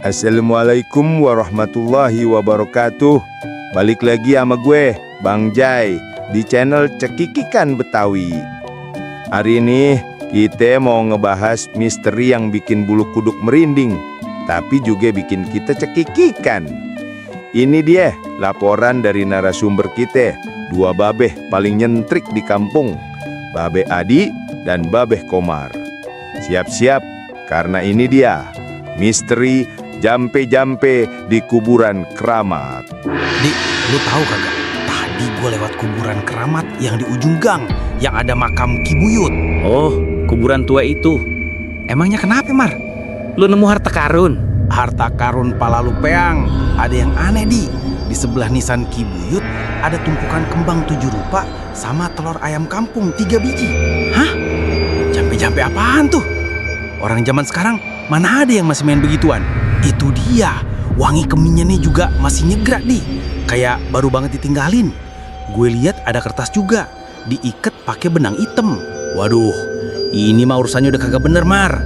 Assalamualaikum warahmatullahi wabarakatuh. Balik lagi sama gue, Bang Jai, di channel Cekikikan Betawi. Hari ini kita mau ngebahas misteri yang bikin bulu kuduk merinding, tapi juga bikin kita cekikikan. Ini dia laporan dari narasumber kita, dua babeh paling nyentrik di kampung, Babe Adi dan Babeh Komar. Siap-siap, karena ini dia misteri jampe-jampe di kuburan keramat. Dik, lu tahu kagak? Tadi gue lewat kuburan keramat yang di ujung gang, yang ada makam Ki Buyut. Oh, kuburan tua itu. Emangnya kenapa, Mar? Lu nemu harta karun? Harta karun pala lupeang. Ada yang aneh, Di. Di sebelah nisan Ki Buyut ada tumpukan kembang 7 rupa sama telur ayam kampung 3 biji. Hah? Jampe-jampe apaan tuh? Orang zaman sekarang mana ada yang masih main begituan? Itu dia, wangi kemenyannya juga masih nyegrak nih, kayak baru banget ditinggalin. Gue lihat ada kertas juga, diikat pakai benang hitam. Waduh, ini mah urusannya udah kagak bener, Mar.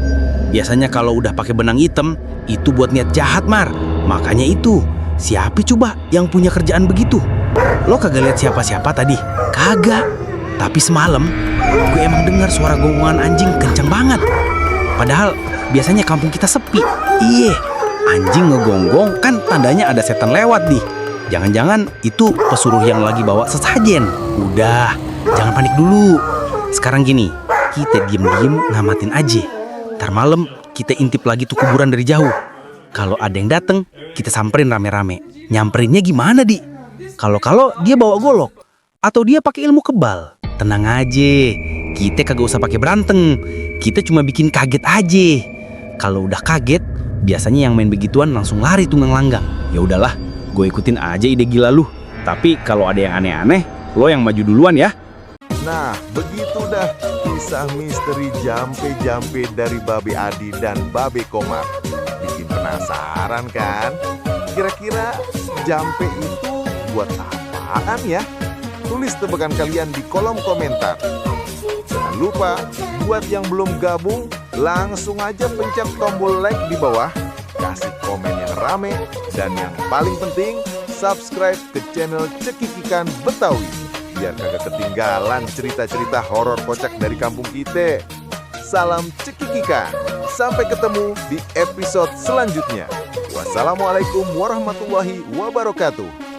Biasanya kalau udah pakai benang hitam, itu buat niat jahat, Mar. Makanya itu, siapa coba yang punya kerjaan begitu? Lo kagak lihat siapa-siapa tadi? Kagak. Tapi semalam, gue emang dengar suara gongongan anjing kencang banget. Padahal biasanya kampung kita sepi. Iya, anjing ngegonggong kan tandanya ada setan lewat nih. Jangan-jangan itu pesuruh yang lagi bawa sesajen. Udah, jangan panik dulu. Sekarang gini, kita diem-diem ngamatin aja. Ntar malam kita intip lagi tuh kuburan dari jauh. Kalau ada yang dateng, kita samperin rame-rame. Nyamperinnya gimana, Di? Kalau dia bawa golok atau dia pakai ilmu kebal, tenang aja. Kita kagak usah pakai berantem. Kita cuma bikin kaget aja. Kalau udah kaget, biasanya yang main begituan langsung lari tunggang langgang. Ya udahlah, gue ikutin aja ide gila lu. Tapi kalau ada yang aneh-aneh, lo yang maju duluan ya. Nah, begitu dah kisah misteri jampe-jampe dari Babe Adi dan Babe Komar. Bikin penasaran kan? Kira-kira jampe itu buat apaan ya? Tulis tebakan kalian di kolom komentar. Jangan lupa, buat yang belum gabung, langsung aja pencet tombol like di bawah, kasih komen yang rame, dan yang paling penting, subscribe ke channel Cekikikan Betawi, biar kagak ketinggalan cerita-cerita horor kocak dari kampung kita. Salam Cekikikan, sampai ketemu di episode selanjutnya. Wassalamualaikum warahmatullahi wabarakatuh.